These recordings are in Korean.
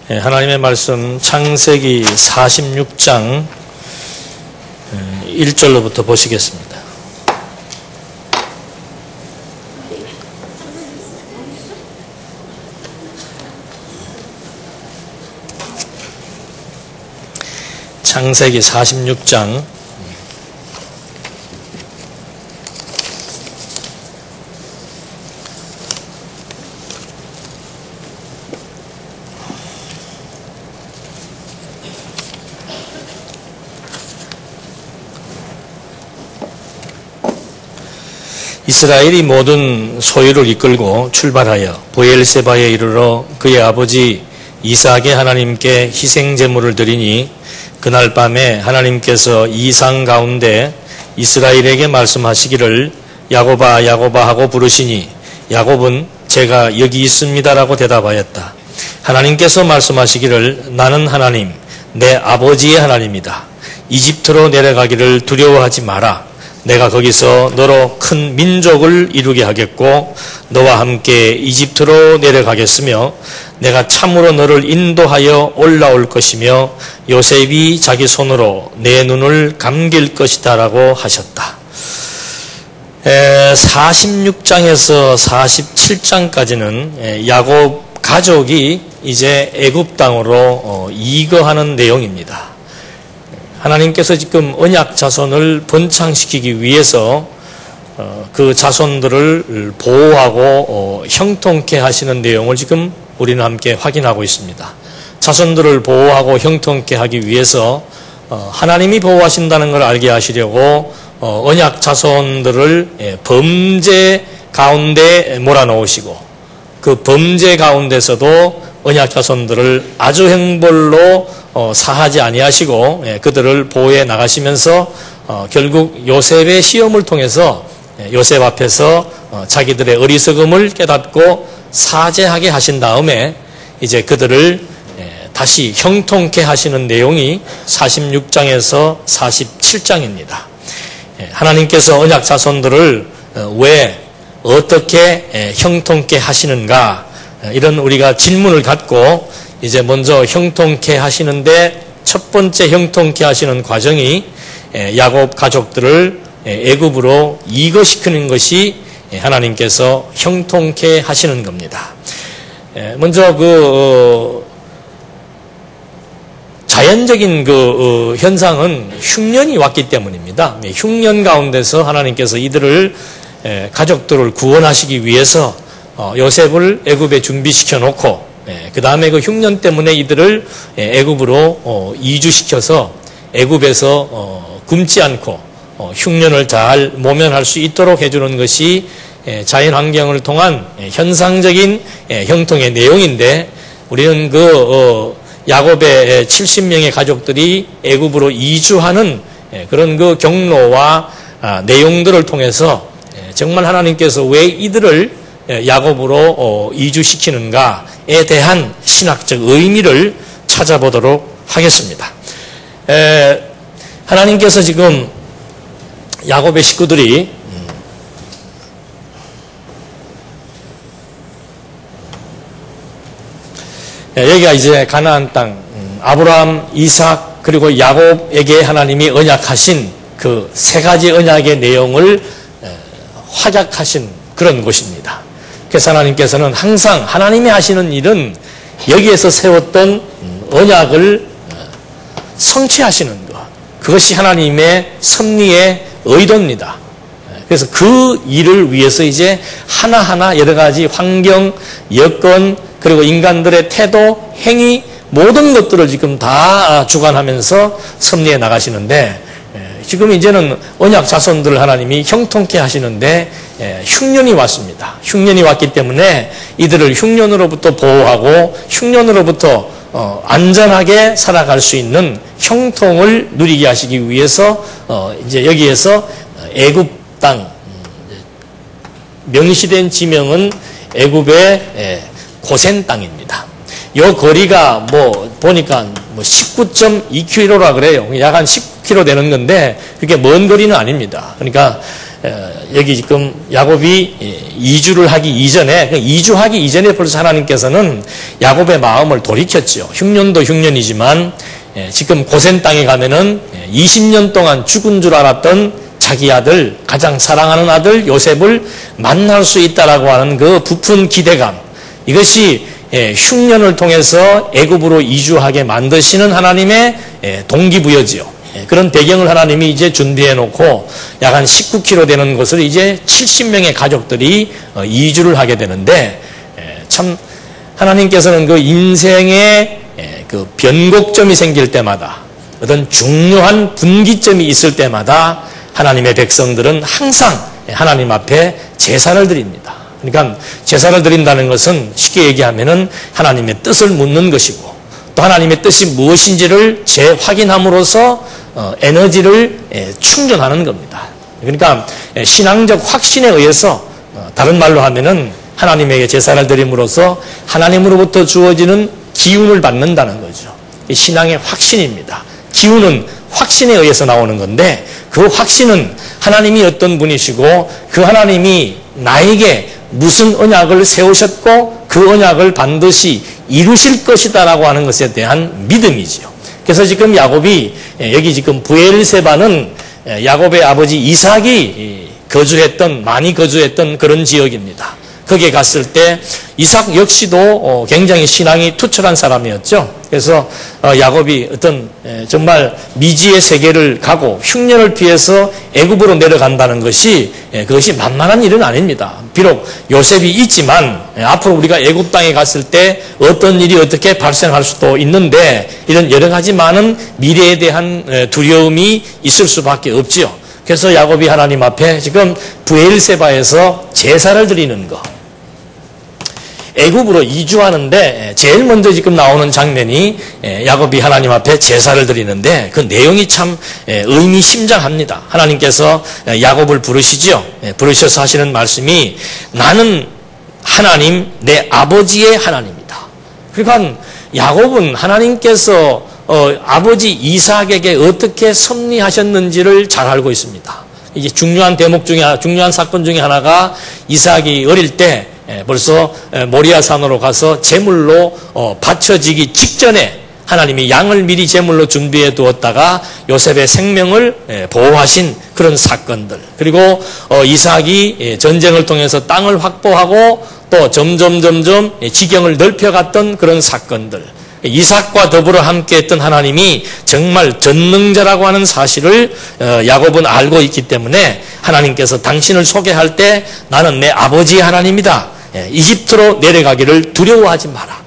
하나님의 말씀 창세기 46장 1절로부터 보시겠습니다. 창세기 46장 이스라엘이 모든 소유를 이끌고 출발하여 브엘세바에 이르러 그의 아버지 이삭의 하나님께 희생 제물을 드리니 그날 밤에 하나님께서 이상 가운데 이스라엘에게 말씀하시기를 야곱아 야곱아 하고 부르시니 야곱은 제가 여기 있습니다라고 대답하였다. 하나님께서 말씀하시기를 나는 하나님 내 아버지의 하나님이다. 이집트로 내려가기를 두려워하지 마라. 내가 거기서 너로 큰 민족을 이루게 하겠고 너와 함께 이집트로 내려가겠으며 내가 참으로 너를 인도하여 올라올 것이며 요셉이 자기 손으로 내 눈을 감길 것이다 라고 하셨다. 46장에서 47장까지는 야곱 가족이 이제 애굽 땅으로 이거하는 내용입니다. 하나님께서 지금 언약 자손을 번창시키기 위해서 그 자손들을 보호하고 형통케 하시는 내용을 지금 우리는 함께 확인하고 있습니다. 자손들을 보호하고 형통케 하기 위해서 하나님이 보호하신다는 걸 알게 하시려고 언약 자손들을 범죄 가운데 몰아넣으시고 그 범죄 가운데서도 언약 자손들을 아주 형벌로 사하지 아니하시고 그들을 보호해 나가시면서 결국 요셉의 시험을 통해서 요셉 앞에서 자기들의 어리석음을 깨닫고 사죄하게 하신 다음에 이제 그들을 다시 형통케 하시는 내용이 46장에서 47장입니다. 하나님께서 언약 자손들을 왜 어떻게 형통케 하시는가 이런 우리가 질문을 갖고 이제 먼저 형통케 하시는데 첫 번째 형통케 하시는 과정이 야곱 가족들을 애굽으로 이거시키는 것이 하나님께서 형통케 하시는 겁니다. 먼저 자연적인 현상은 흉년이 왔기 때문입니다. 흉년 가운데서 하나님께서 이들을 가족들을 구원하시기 위해서 요셉을 애굽에 준비시켜 놓고 그 다음에 그 흉년 때문에 이들을 애굽으로 이주시켜서 애굽에서 굶지 않고 흉년을 잘 모면할 수 있도록 해주는 것이 자연 환경을 통한 현상적인 형통의 내용인데 우리는 야곱의 70명의 가족들이 애굽으로 이주하는 그런 그 경로와 내용들을 통해서 정말 하나님께서 왜 이들을 야곱으로 이주시키는가에 대한 신학적 의미를 찾아보도록 하겠습니다. 하나님께서 지금 야곱의 식구들이 여기가 이제 가나안 땅 아브라함, 이삭 그리고 야곱에게 하나님이 언약하신 그 세 가지 언약의 내용을 확약하신 그런 곳입니다. 그래서 하나님께서는 항상 하나님이 하시는 일은 여기에서 세웠던 언약을 성취하시는 것. 그것이 하나님의 섭리의 의도입니다. 그래서 그 일을 위해서 이제 하나하나 여러 가지 환경, 여건, 그리고 인간들의 태도, 행위, 모든 것들을 지금 다 주관하면서 섭리해 나가시는데 지금 이제는 언약 자손들을 하나님이 형통케 하시는데 흉년이 왔습니다. 흉년이 왔기 때문에 이들을 흉년으로부터 보호하고 흉년으로부터 안전하게 살아갈 수 있는 형통을 누리게 하시기 위해서 이제 여기에서 애굽 땅 명시된 지명은 애굽의 고센 땅입니다. 이 거리가 보니까 19.2km라 그래요. 약 한 10km 되는 건데 그렇게 먼 거리는 아닙니다. 그러니까 여기 지금 야곱이 이주를 하기 이전에, 이주하기 이전에 벌써 하나님께서는 야곱의 마음을 돌이켰죠. 흉년도 흉년이지만 지금 고센 땅에 가면은 20년 동안 죽은 줄 알았던 자기 아들, 가장 사랑하는 아들 요셉을 만날 수 있다라고 하는 그 부푼 기대감, 이것이 흉년을 통해서 애굽으로 이주하게 만드시는 하나님의 동기부여지요. 그런 배경을 하나님이 이제 준비해 놓고 약 한 19km 되는 것을 이제 70명의 가족들이 이주를 하게 되는데, 참 하나님께서는 그 인생의 그 변곡점이 생길 때마다, 어떤 중요한 분기점이 있을 때마다 하나님의 백성들은 항상 하나님 앞에 제사를 드립니다. 그러니까 제사를 드린다는 것은 쉽게 얘기하면은 하나님의 뜻을 묻는 것이고, 또 하나님의 뜻이 무엇인지를 재확인함으로써 에너지를 충전하는 겁니다. 그러니까 신앙적 확신에 의해서, 다른 말로 하면은 하나님에게 제사를 드림으로써 하나님으로부터 주어지는 기운을 받는다는 거죠. 신앙의 확신입니다. 기운은 확신에 의해서 나오는 건데, 그 확신은 하나님이 어떤 분이시고 그 하나님이 나에게 무슨 언약을 세우셨고 그 언약을 반드시 이루실 것이다라고 하는 것에 대한 믿음이지요. 그래서 지금 야곱이, 여기 지금 부엘세바는 야곱의 아버지 이삭이 많이 거주했던 그런 지역입니다. 거기에 갔을 때 이삭 역시도 굉장히 신앙이 투철한 사람이었죠. 그래서 야곱이 어떤 정말 미지의 세계를 가고 흉년을 피해서 애굽으로 내려간다는 것이, 그것이 만만한 일은 아닙니다. 비록 요셉이 있지만 앞으로 우리가 애굽 땅에 갔을 때 어떤 일이 어떻게 발생할 수도 있는데, 이런 여러 가지 많은 미래에 대한 두려움이 있을 수밖에 없지요. 그래서 야곱이 하나님 앞에 지금 부엘세바에서 제사를 드리는 것, 애굽으로 이주하는데 제일 먼저 지금 나오는 장면이 야곱이 하나님 앞에 제사를 드리는데, 그 내용이 참 의미심장합니다. 하나님께서 야곱을 부르시죠. 부르셔서 하시는 말씀이, 나는 하나님, 내 아버지의 하나님이다. 그러니까 야곱은 하나님께서 아버지 이삭에게 어떻게 섭리하셨는지를 잘 알고 있습니다. 이제 중요한 대목 중에 중요한 사건 중에 하나가, 이삭이 어릴 때 벌써 모리아산으로 가서 제물로 바쳐지기 직전에 하나님이 양을 미리 제물로 준비해 두었다가 요셉의 생명을 보호하신 그런 사건들, 그리고 이삭이 전쟁을 통해서 땅을 확보하고 또 점점 지경을 넓혀갔던 그런 사건들, 이삭과 더불어 함께했던 하나님이 정말 전능자라고 하는 사실을 야곱은 알고 있기 때문에 하나님께서 당신을 소개할 때, 나는 내 아버지의 하나님이다, 이집트로 내려가기를 두려워하지 마라.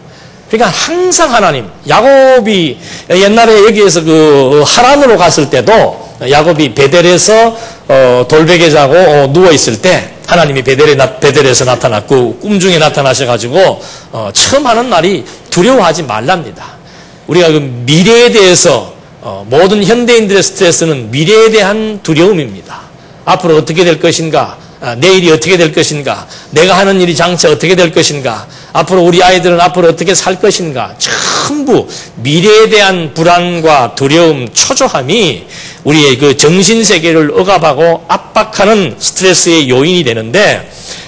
그러니까 항상 하나님, 야곱이 옛날에 여기에서 그 하란으로 갔을 때도 야곱이 베델에서 돌베개 자고 누워 있을 때 하나님이 베델에서 나타났고 꿈중에 나타나셔가지고 처음 하는 말이 두려워하지 말랍니다. 우리가 그 미래에 대해서, 모든 현대인들의 스트레스는 미래에 대한 두려움입니다. 앞으로 어떻게 될 것인가, 내일이 어떻게 될 것인가, 내가 하는 일이 장차 어떻게 될 것인가, 앞으로 우리 아이들은 앞으로 어떻게 살 것인가, 전부 미래에 대한 불안과 두려움, 초조함이 우리의 그 정신세계를 억압하고 압박하는 스트레스의 요인이 되는데,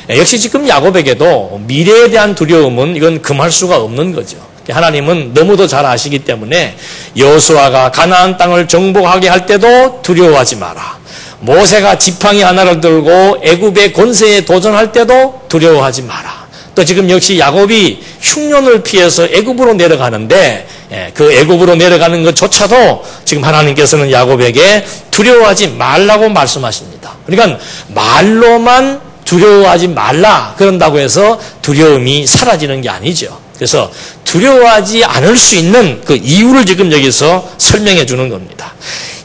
역시 지금 야곱에게도 미래에 대한 두려움은 이건 금할 수가 없는 거죠. 하나님은 너무도 잘 아시기 때문에 여호수아가 가나안 땅을 정복하게 할 때도 두려워하지 마라. 모세가 지팡이 하나를 들고 애굽의 권세에 도전할 때도 두려워하지 마라. 또 지금 역시 야곱이 흉년을 피해서 애굽으로 내려가는데, 그 애굽으로 내려가는 것조차도 지금 하나님께서는 야곱에게 두려워하지 말라고 말씀하십니다. 그러니까 말로만 두려워하지 말라 그런다고 해서 두려움이 사라지는 게 아니죠. 그래서 두려워하지 않을 수 있는 그 이유를 지금 여기서 설명해 주는 겁니다.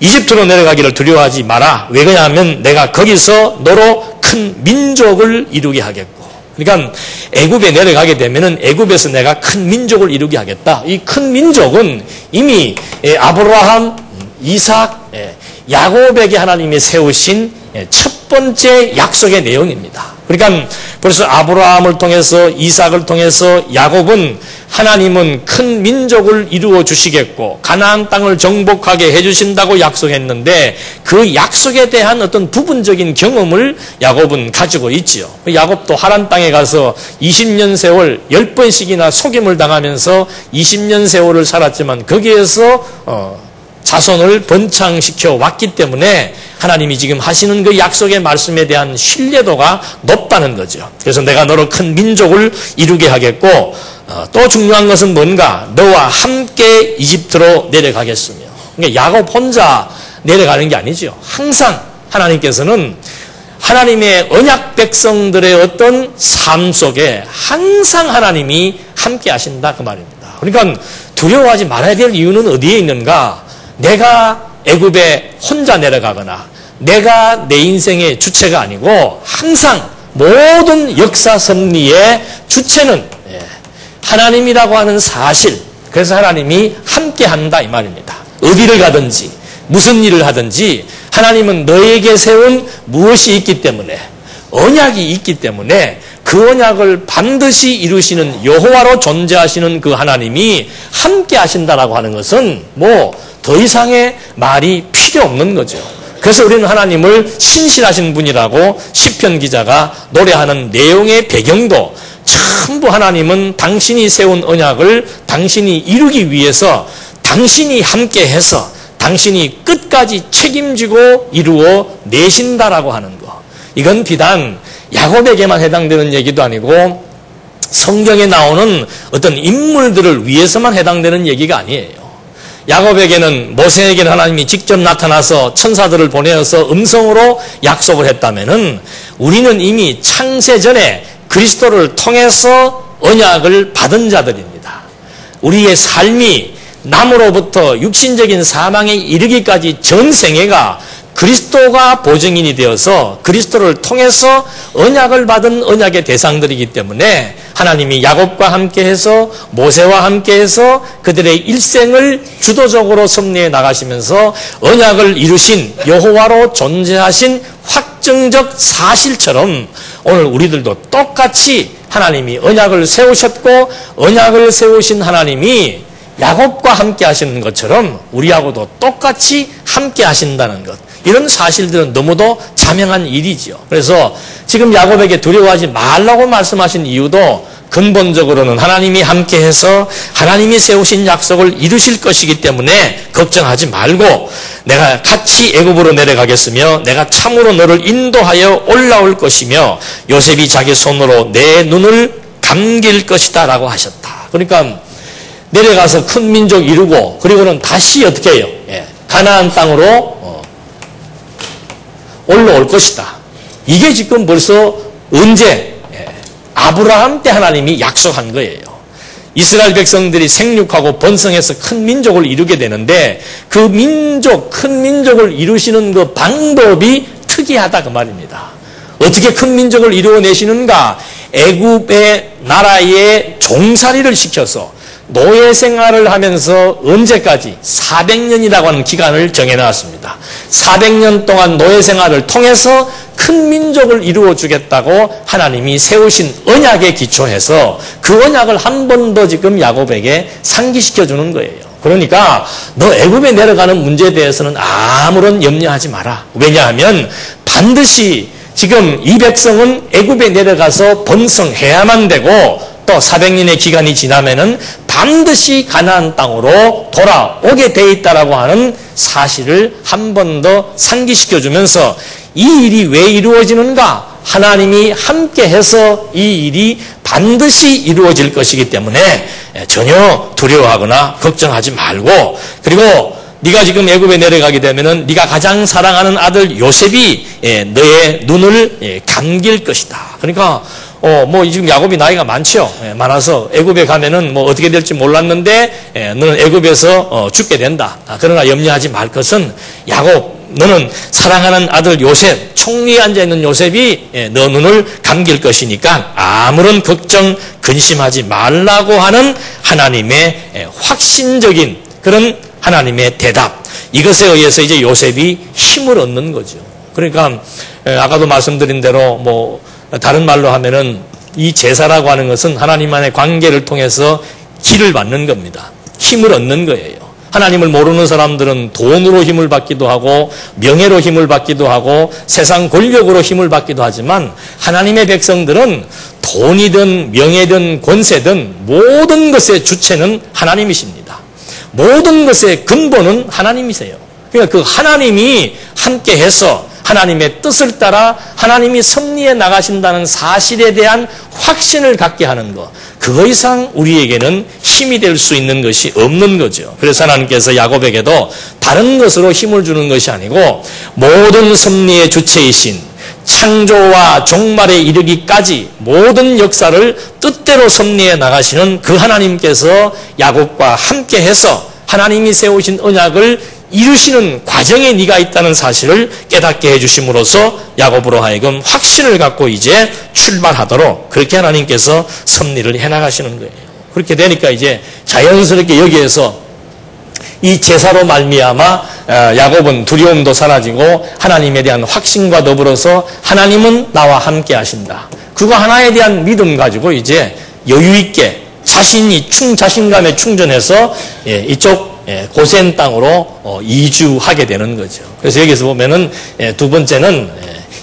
이집트로 내려가기를 두려워하지 마라. 왜 그러냐면 내가 거기서 너로 큰 민족을 이루게 하겠고, 그러니까 애굽에 내려가게 되면은 애굽에서 내가 큰 민족을 이루게 하겠다. 이 큰 민족은 이미 아브라함, 이삭, 야곱에게 하나님이 세우신 첫 번째 약속의 내용입니다. 그러니까 벌써 아브라함을 통해서 이삭을 통해서 야곱은 하나님은 큰 민족을 이루어 주시겠고 가나안 땅을 정복하게 해주신다고 약속했는데 그 약속에 대한 어떤 부분적인 경험을 야곱은 가지고 있지요. 야곱도 하란 땅에 가서 20년 세월 10번씩이나 속임을 당하면서 20년 세월을 살았지만 거기에서 자손을 번창시켜 왔기 때문에 하나님이 지금 하시는 그 약속의 말씀에 대한 신뢰도가 높다는 거죠. 그래서 내가 너로 큰 민족을 이루게 하겠고 또 중요한 것은 뭔가 너와 함께 이집트로 내려가겠으며 그러니까 야곱 혼자 내려가는 게 아니죠. 항상 하나님께서는 하나님의 언약 백성들의 어떤 삶 속에 항상 하나님이 함께 하신다 그 말입니다. 그러니까 두려워하지 말아야 될 이유는 어디에 있는가? 내가 애굽에 혼자 내려가거나 내가 내 인생의 주체가 아니고 항상 모든 역사 섭리의 주체는 하나님이라고 하는 사실. 그래서 하나님이 함께한다 이 말입니다. 어디를 가든지 무슨 일을 하든지 하나님은 너에게 세운 무엇이 있기 때문에 언약이 있기 때문에 그 언약을 반드시 이루시는 여호와로 존재하시는 그 하나님이 함께 하신다라고 하는 것은 뭐 더 이상의 말이 필요 없는 거죠. 그래서 우리는 하나님을 신실하신 분이라고 시편 기자가 노래하는 내용의 배경도 전부 하나님은 당신이 세운 언약을 당신이 이루기 위해서 당신이 함께해서 당신이 끝까지 책임지고 이루어 내신다라고 하는 거. 이건 비단 야곱에게만 해당되는 얘기도 아니고 성경에 나오는 어떤 인물들을 위해서만 해당되는 얘기가 아니에요. 야곱에게는 모세에게는 하나님이 직접 나타나서 천사들을 보내어서 음성으로 약속을 했다면은 우리는 이미 창세 전에 그리스도를 통해서 언약을 받은 자들입니다. 우리의 삶이 남으로부터 육신적인 사망에 이르기까지 전 생애가 그리스도가 보증인이 되어서 그리스도를 통해서 언약을 받은 언약의 대상들이기 때문에 하나님이 야곱과 함께해서 모세와 함께해서 그들의 일생을 주도적으로 섭리해 나가시면서 언약을 이루신 여호와로 존재하신 확정적 사실처럼 오늘 우리들도 똑같이 하나님이 언약을 세우셨고 언약을 세우신 하나님이 야곱과 함께 하시는 것처럼 우리하고도 똑같이 함께 하신다는 것. 이런 사실들은 너무도 자명한 일이지요. 그래서 지금 야곱에게 두려워하지 말라고 말씀하신 이유도 근본적으로는 하나님이 함께해서 하나님이 세우신 약속을 이루실 것이기 때문에 걱정하지 말고 내가 같이 애굽으로 내려가겠으며 내가 참으로 너를 인도하여 올라올 것이며 요셉이 자기 손으로 내 눈을 감길 것이다 라고 하셨다. 그러니까 내려가서 큰 민족 이루고 그리고는 다시 어떻게 해요? 가나안 땅으로 올라올 것이다. 이게 지금 벌써 언제? 아브라함 때 하나님이 약속한 거예요. 이스라엘 백성들이 생육하고 번성해서 큰 민족을 이루게 되는데 그 민족, 큰 민족을 이루시는 그 방법이 특이하다 그 말입니다. 어떻게 큰 민족을 이루어내시는가? 애굽의 나라에 종살이를 시켜서 노예 생활을 하면서 언제까지? 400년이라고 하는 기간을 정해놨습니다. 400년 동안 노예 생활을 통해서 큰 민족을 이루어 주겠다고 하나님이 세우신 언약에 기초해서 그 언약을 한 번 더 지금 야곱에게 상기시켜 주는 거예요. 그러니까 너 애굽에 내려가는 문제에 대해서는 아무런 염려하지 마라. 왜냐하면 반드시 지금 이 백성은 애굽에 내려가서 번성해야만 되고 또 400년의 기간이 지나면은 반드시 가나안 땅으로 돌아오게 돼 있다라고 하는 사실을 한 번 더 상기시켜 주면서 이 일이 왜 이루어지는가? 하나님이 함께해서 이 일이 반드시 이루어질 것이기 때문에 전혀 두려워하거나 걱정하지 말고 그리고 네가 지금 애굽에 내려가게 되면은 네가 가장 사랑하는 아들 요셉이 너의 눈을 감길 것이다. 그러니까 뭐 지금 야곱이 나이가 많죠. 많아서 애굽에 가면은 뭐 어떻게 될지 몰랐는데 너는 애굽에서 죽게 된다. 그러나 염려하지 말 것은 야곱 너는 사랑하는 아들 요셉 총리에 앉아있는 요셉이 너 눈을 감길 것이니까 아무런 걱정 근심하지 말라고 하는 하나님의 확신적인 그런 하나님의 대답. 이것에 의해서 이제 요셉이 힘을 얻는 거죠. 그러니까 아까도 말씀드린 대로 뭐 다른 말로 하면은 이 제사라고 하는 것은 하나님과의 관계를 통해서 길을 받는 겁니다. 힘을 얻는 거예요. 하나님을 모르는 사람들은 돈으로 힘을 받기도 하고 명예로 힘을 받기도 하고 세상 권력으로 힘을 받기도 하지만 하나님의 백성들은 돈이든 명예든 권세든 모든 것의 주체는 하나님이십니다. 모든 것의 근본은 하나님이세요. 그러니까 그 하나님이 함께해서 하나님의 뜻을 따라 하나님이 섭리해 나가신다는 사실에 대한 확신을 갖게 하는 것, 그거 이상 우리에게는 힘이 될 수 있는 것이 없는 거죠. 그래서 하나님께서 야곱에게도 다른 것으로 힘을 주는 것이 아니고 모든 섭리의 주체이신 창조와 종말에 이르기까지 모든 역사를 뜻대로 섭리해 나가시는 그 하나님께서 야곱과 함께해서 하나님이 세우신 언약을 이루시는 과정에 네가 있다는 사실을 깨닫게 해주심으로써 야곱으로 하여금 확신을 갖고 이제 출발하도록 그렇게 하나님께서 섭리를 해나가시는 거예요. 그렇게 되니까 이제 자연스럽게 여기에서 이 제사로 말미암아 야곱은 두려움도 사라지고 하나님에 대한 확신과 더불어서 하나님은 나와 함께 하신다. 그거 하나에 대한 믿음 가지고 이제 여유 있게 자신감에 충전해서 이쪽 고센 땅으로 이주하게 되는 거죠. 그래서 여기서 보면은 두 번째는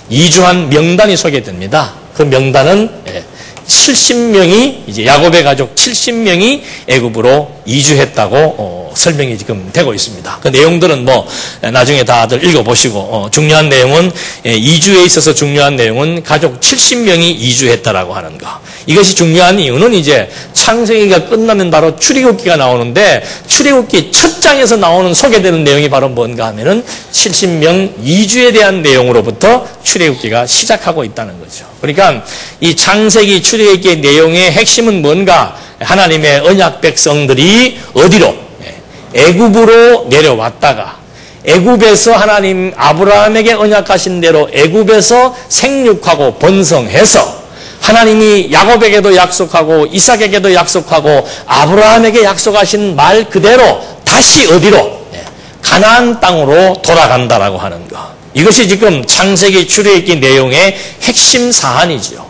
이주한 명단이 소개됩니다. 그 명단은 70명이 이제 야곱의 가족 70명이 애굽으로 이주했다고 설명이 지금 되고 있습니다. 그 내용들은 뭐 나중에 다들 읽어보시고 중요한 내용은 이주에 있어서 중요한 내용은 가족 70명이 이주했다라고 하는 거. 이것이 중요한 이유는 이제 창세기가 끝나면 바로 출애굽기가 나오는데 출애굽기 첫 장에서 나오는 소개되는 내용이 바로 뭔가 하면은 70명 이주에 대한 내용으로부터 출애굽기가 시작하고 있다는 거죠. 그러니까 이 창세기 출애굽기의 내용의 핵심은 뭔가 하나님의 언약 백성들이 어디로 애굽으로 내려왔다가 애굽에서 하나님 아브라함에게 언약하신 대로 애굽에서 생육하고 번성해서 하나님이 야곱에게도 약속하고 이삭에게도 약속하고 아브라함에게 약속하신 말 그대로 다시 어디로? 가나안 땅으로 돌아간다라고 하는 것. 이것이 지금 창세기 출애굽기 내용의 핵심 사안이죠.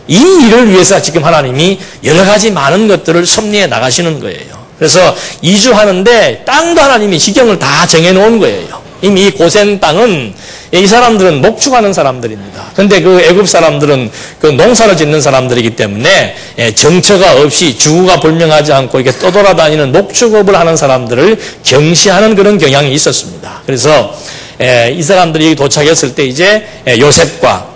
이 일을 위해서 지금 하나님이 여러 가지 많은 것들을 섭리해 나가시는 거예요. 그래서 이주하는데 땅도 하나님이 지경을 다 정해놓은 거예요. 이미 이 고센 땅은 이 사람들은 목축하는 사람들입니다. 그런데 그 애굽 사람들은 그 농사를 짓는 사람들이기 때문에 정처가 없이 주구가 불명하지 않고 이렇게 떠돌아다니는 목축업을 하는 사람들을 경시하는 그런 경향이 있었습니다. 그래서 이 사람들이 도착했을 때 이제 요셉과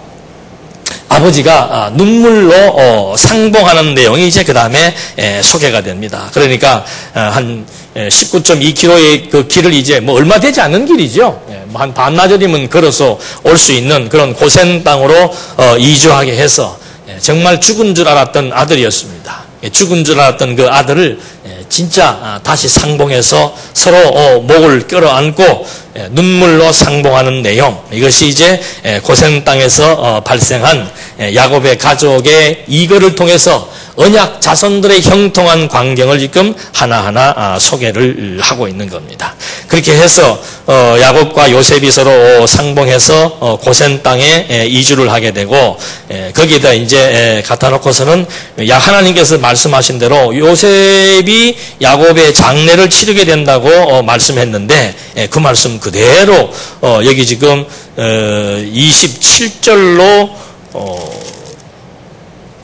아버지가 눈물로 상봉하는 내용이 이제 그 다음에 소개가 됩니다. 그러니까 한 19.2km의 그 길을 이제 뭐 얼마 되지 않는 길이죠. 한 반나절이면 걸어서 올 수 있는 그런 고센 땅으로 이주하게 해서 정말 죽은 줄 알았던 아들이었습니다. 죽은 줄 알았던 그 아들을 진짜 다시 상봉해서 서로 목을 껴안고 눈물로 상봉하는 내용, 이것이 이제 고센 땅에서 발생한 야곱의 가족의 이거를 통해서 언약 자손들의 형통한 광경을 지금 하나하나 소개를 하고 있는 겁니다. 그렇게 해서 야곱과 요셉이 서로 상봉해서 고센 땅에 이주를 하게 되고 거기에다 이제 갖다 놓고서는 하나님께서 말씀하신 대로 요셉이 야곱의 장례를 치르게 된다고 말씀했는데 그 말씀 그대로 여기 지금 27절로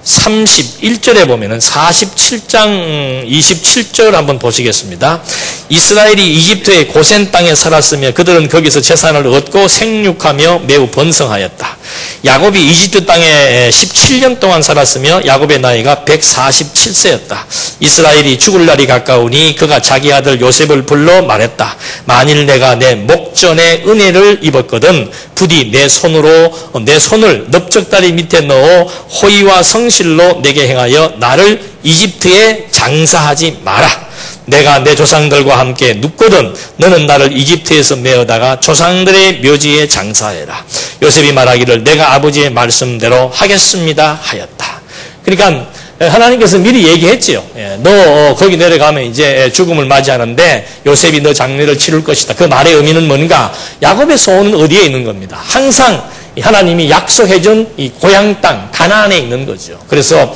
31절에 보면은 47장 27절 한번 보시겠습니다. 이스라엘이 이집트의 고센 땅에 살았으며 그들은 거기서 재산을 얻고 생육하며 매우 번성하였다. 야곱이 이집트 땅에 17년 동안 살았으며 야곱의 나이가 147세였다. 이스라엘이 죽을 날이 가까우니 그가 자기 아들 요셉을 불러 말했다. 만일 내가 내 목전에 은혜를 입었거든 부디 내 손을 넓적다리 밑에 넣어 호의와 성실로 내게 행하여 나를 이집트에 장사하지 마라. 내가 내 조상들과 함께 눕거든 너는 나를 이집트에서 메어다가 조상들의 묘지에 장사해라. 요셉이 말하기를 내가 아버지의 말씀대로 하겠습니다 하였다. 그러니까 하나님께서 미리 얘기했지요. 너 거기 내려가면 이제 죽음을 맞이하는데 요셉이 너 장례를 치를 것이다. 그 말의 의미는 뭔가? 야곱의 소원은 어디에 있는 겁니다. 항상 하나님이 약속해준 이 고향 땅 가나안에 있는 거죠. 그래서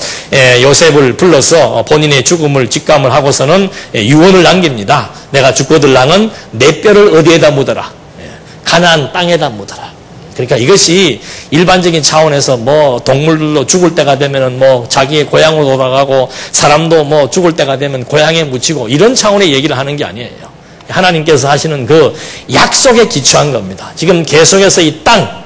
요셉을 불러서 본인의 죽음을 직감을 하고서는 유언을 남깁니다. 내가 죽거들랑은 내 뼈를 어디에다 묻어라. 가나안 땅에다 묻어라. 그러니까 이것이 일반적인 차원에서 뭐 동물들로 죽을 때가 되면은 뭐 자기의 고향으로 돌아가고 사람도 뭐 죽을 때가 되면 고향에 묻히고 이런 차원의 얘기를 하는 게 아니에요. 하나님께서 하시는 그 약속에 기초한 겁니다. 지금 계속해서 이 땅,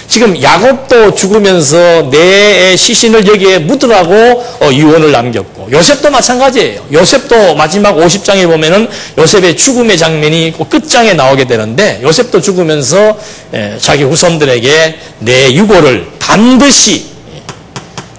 지금 야곱도 죽으면서 내 시신을 여기에 묻으라고 유언을 남겼고 요셉도 마찬가지예요. 요셉도 마지막 50장에 보면은 요셉의 죽음의 장면이 끝장에 나오게 되는데 요셉도 죽으면서 자기 후손들에게 내 유고를 반드시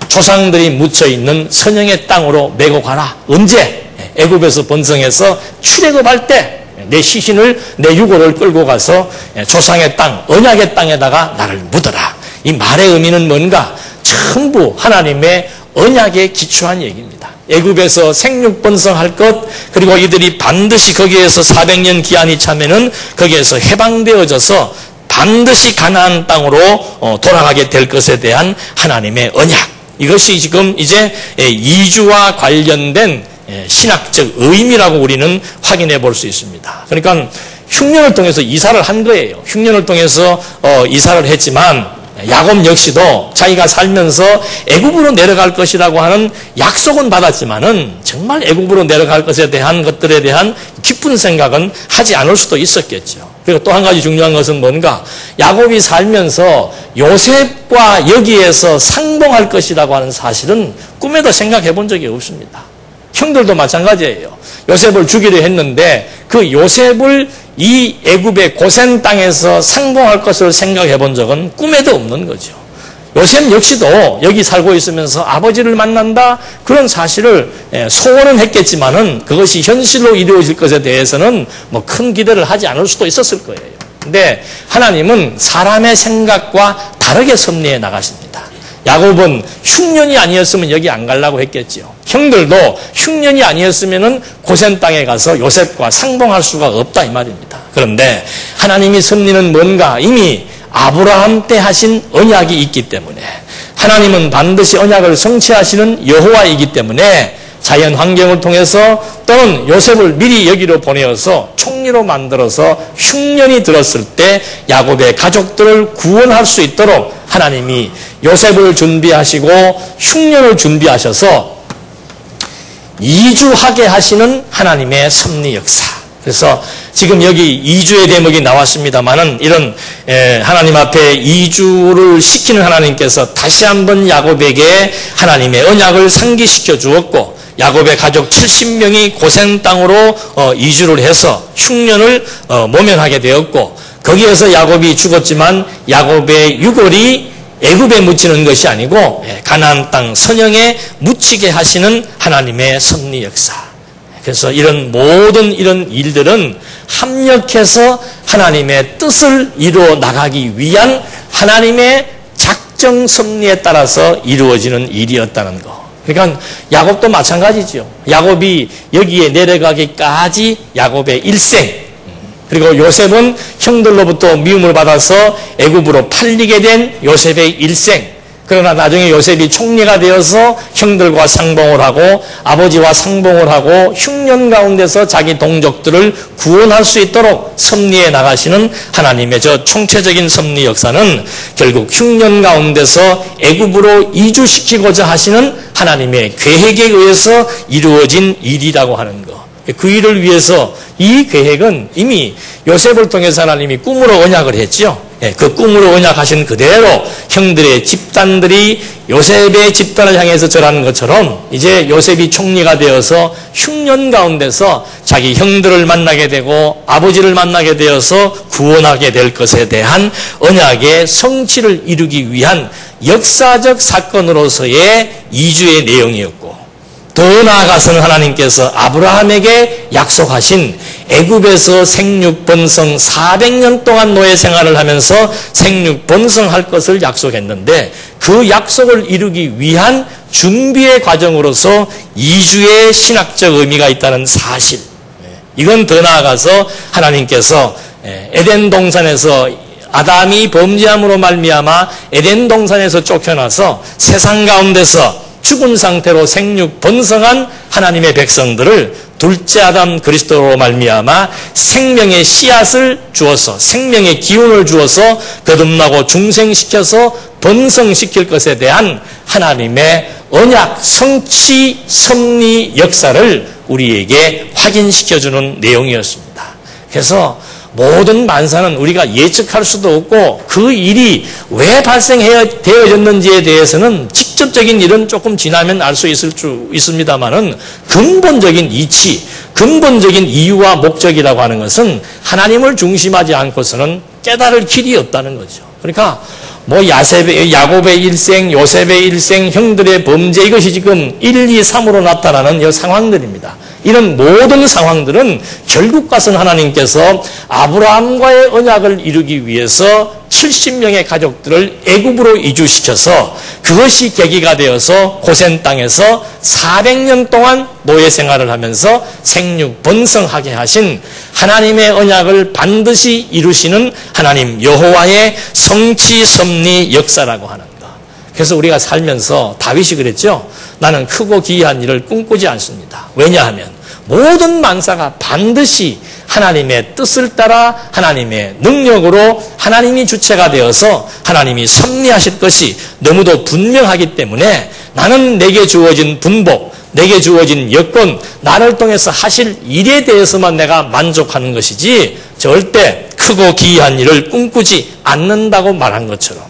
조상들이 묻혀있는 선영의 땅으로 메고 가라. 언제? 애굽에서 번성해서 출애굽할 때 내 시신을 내 유고를 끌고 가서 조상의 땅, 언약의 땅에다가 나를 묻어라. 이 말의 의미는 뭔가? 전부 하나님의 언약에 기초한 얘기입니다. 애굽에서 생육번성할 것, 그리고 이들이 반드시 거기에서 400년 기한이 차면은 거기에서 해방되어져서 반드시 가나안 땅으로 돌아가게 될 것에 대한 하나님의 언약. 이것이 지금 이제 이주와 관련된 신학적 의미라고 우리는 확인해 볼 수 있습니다. 그러니까 흉년을 통해서 이사를 한 거예요. 흉년을 통해서 이사를 했지만 야곱 역시도 자기가 살면서 애굽으로 내려갈 것이라고 하는 약속은 받았지만은 정말 애굽으로 내려갈 것에 대한 것들에 대한 깊은 생각은 하지 않을 수도 있었겠죠. 그리고 또 한 가지 중요한 것은 뭔가? 야곱이 살면서 요셉과 여기에서 상봉할 것이라고 하는 사실은 꿈에도 생각해 본 적이 없습니다. 형들도 마찬가지예요. 요셉을 주기로 했는데 그 요셉을 이 애굽의 고센 땅에서 상봉할 것을 생각해 본 적은 꿈에도 없는 거죠. 요셉 역시도 여기 살고 있으면서 아버지를 만난다 그런 사실을 소원은 했겠지만은 그것이 현실로 이루어질 것에 대해서는 뭐 큰 기대를 하지 않을 수도 있었을 거예요. 근데 하나님은 사람의 생각과 다르게 섭리해 나가십니다. 야곱은 흉년이 아니었으면 여기 안 가려고 했겠지요. 형들도 흉년이 아니었으면은 고센 땅에 가서 요셉과 상봉할 수가 없다 이 말입니다. 그런데 하나님이 섭리는 뭔가? 이미 아브라함 때 하신 언약이 있기 때문에 하나님은 반드시 언약을 성취하시는 여호와이기 때문에 자연 환경을 통해서 또는 요셉을 미리 여기로 보내어서 총리로 만들어서 흉년이 들었을 때 야곱의 가족들을 구원할 수 있도록 하나님이 요셉을 준비하시고 흉년을 준비하셔서 이주하게 하시는 하나님의 섭리 역사. 그래서 지금 여기 이주의 대목이 나왔습니다만은 이런 하나님 앞에 이주를 시키는 하나님께서 다시 한번 야곱에게 하나님의 언약을 상기시켜 주었고 야곱의 가족 70명이 고센 땅으로 이주를 해서 흉년을 모면하게 되었고 거기에서 야곱이 죽었지만 야곱의 유골이 애굽에 묻히는 것이 아니고 가나안 땅 선영에 묻히게 하시는 하나님의 섭리 역사. 그래서 이런 모든 이런 일들은 합력해서 하나님의 뜻을 이루어 나가기 위한 하나님의 작정 섭리에 따라서 이루어지는 일이었다는 거. 그러니까 야곱도 마찬가지죠. 야곱이 여기에 내려가기까지 야곱의 일생, 그리고 요셉은 형들로부터 미움을 받아서 애굽으로 팔리게 된 요셉의 일생. 그러나 나중에 요셉이 총리가 되어서 형들과 상봉을 하고 아버지와 상봉을 하고 흉년 가운데서 자기 동족들을 구원할 수 있도록 섭리해 나가시는 하나님의 저 총체적인 섭리 역사는 결국 흉년 가운데서 애굽으로 이주시키고자 하시는 하나님의 계획에 의해서 이루어진 일이라고 하는 것. 그 일을 위해서 이 계획은 이미 요셉을 통해서 하나님이 꿈으로 언약을 했죠. 그 꿈으로 언약하신 그대로 형들의 집단들이 요셉의 집단을 향해서 절하는 것처럼 이제 요셉이 총리가 되어서 흉년 가운데서 자기 형들을 만나게 되고 아버지를 만나게 되어서 구원하게 될 것에 대한 언약의 성취를 이루기 위한 역사적 사건으로서의 이주의 내용이었고 더 나아가서는 하나님께서 아브라함에게 약속하신 애굽에서 생육번성 400년 동안 노예 생활을 하면서 생육번성할 것을 약속했는데 그 약속을 이루기 위한 준비의 과정으로서 이주의 신학적 의미가 있다는 사실. 이건 더 나아가서 하나님께서 에덴 동산에서 아담이 범죄함으로 말미암아 에덴 동산에서 쫓겨나서 세상 가운데서 죽은 상태로 생육 번성한 하나님의 백성들을 둘째 아담 그리스도로 말미암아 생명의 씨앗을 주어서 생명의 기운을 주어서 거듭나고 중생시켜서 번성시킬 것에 대한 하나님의 언약, 성취, 섭리 역사를 우리에게 확인시켜주는 내용이었습니다. 그래서 모든 만사는 우리가 예측할 수도 없고 그 일이 왜 발생되어졌는지에 대해서는 직접적인 일은 조금 지나면 알 수 있습니다만은 근본적인 이치, 근본적의 이유와 목적이라고 하는 것은 하나님을 중심하지 않고서는 깨달을 길이 없다는 거죠. 그러니까 야곱의 일생, 요셉의 일생, 형들의 범죄 이것이 지금 1, 2, 3으로 나타나는 이 상황들입니다. 이런 모든 상황들은 결국 가서는 하나님께서 아브라함과의 언약을 이루기 위해서 70명의 가족들을 애굽으로 이주시켜서 그것이 계기가 되어서 고센 땅에서 400년 동안 노예 생활을 하면서 생육 번성하게 하신 하나님의 언약을 반드시 이루시는 하나님 여호와의 성취 섭리 역사라고 하는 것. 그래서 우리가 살면서 다윗이 그랬죠. 나는 크고 기이한 일을 꿈꾸지 않습니다. 왜냐하면 모든 만사가 반드시 하나님의 뜻을 따라 하나님의 능력으로 하나님이 주체가 되어서 하나님이 섭리하실 것이 너무도 분명하기 때문에 나는 내게 주어진 분복, 내게 주어진 여건, 나를 통해서 하실 일에 대해서만 내가 만족하는 것이지 절대 크고 기이한 일을 꿈꾸지 않는다고 말한 것처럼.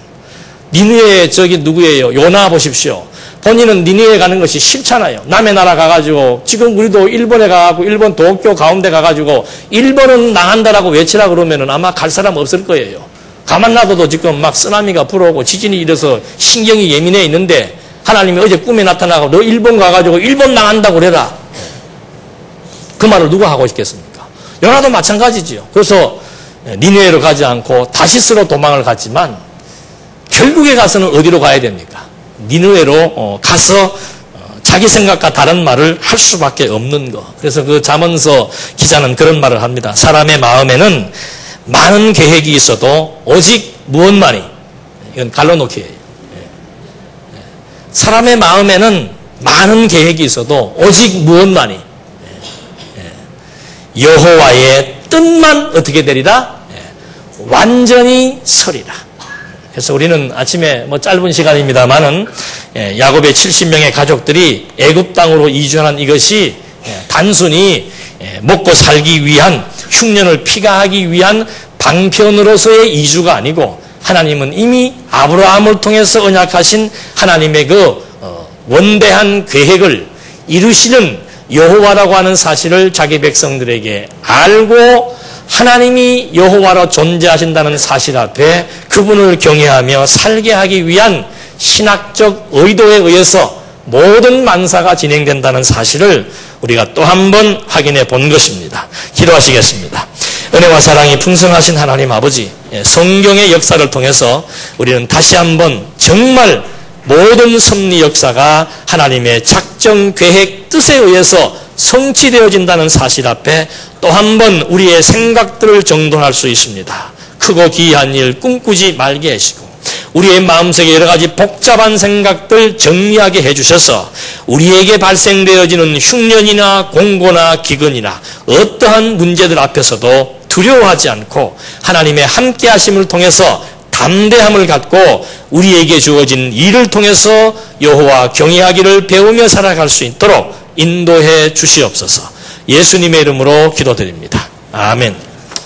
니느웨 저기 누구예요? 요나 보십시오. 본인은 니느웨 가는 것이 싫잖아요. 남의 나라 가가지고 지금 우리도 일본에 가가지고 일본 도쿄 가운데 가가지고 일본은 나간다라고 외치라 그러면은 아마 갈 사람 없을 거예요. 가만 놔둬도 지금 막 쓰나미가 불어오고 지진이 일어서 신경이 예민해 있는데 하나님이 어제 꿈에 나타나고 너 일본 가가지고 일본 나간다고 그래라. 그 말을 누가 하고 있겠습니까? 요나도 마찬가지지요. 그래서 니느웨로 가지 않고 다시스로 도망을 갔지만 결국에 가서는 어디로 가야 됩니까? 니느웨로 가서 자기 생각과 다른 말을 할 수밖에 없는 거. 그래서 그 잠언서 기자는 그런 말을 합니다. 사람의 마음에는 많은 계획이 있어도 오직 무엇만이, 이건 갈라놓기예요. 사람의 마음에는 많은 계획이 있어도 오직 무엇만이 여호와의 뜻만 어떻게 되리라? 완전히 서리라. 그래서 우리는 아침에 짧은 시간입니다만은 야곱의 70명의 가족들이 애굽 땅으로 이주한 이것이 단순히 먹고 살기 위한 흉년을 피가하기 위한 방편으로서의 이주가 아니고 하나님은 이미 아브라함을 통해서 언약하신 하나님의 그 원대한 계획을 이루시는 여호와라고 하는 사실을 자기 백성들에게 알고 하나님이 여호와로 존재하신다는 사실 앞에 그분을 경외하며 살게 하기 위한 신학적 의도에 의해서 모든 만사가 진행된다는 사실을 우리가 또 한 번 확인해 본 것입니다. 기도하시겠습니다. 은혜와 사랑이 풍성하신 하나님 아버지, 성경의 역사를 통해서 우리는 다시 한번 정말 모든 섭리 역사가 하나님의 작정, 계획, 뜻에 의해서 성취되어진다는 사실 앞에 또 한 번 우리의 생각들을 정돈할 수 있습니다. 크고 기이한 일 꿈꾸지 말게 하시고 우리의 마음속에 여러 가지 복잡한 생각들 정리하게 해주셔서 우리에게 발생되어지는 흉년이나 공고나 기근이나 어떠한 문제들 앞에서도 두려워하지 않고 하나님의 함께 하심을 통해서 담대함을 갖고 우리에게 주어진 일을 통해서 여호와 경외하기를 배우며 살아갈 수 있도록 인도해 주시옵소서. 예수님의 이름으로 기도드립니다. 아멘.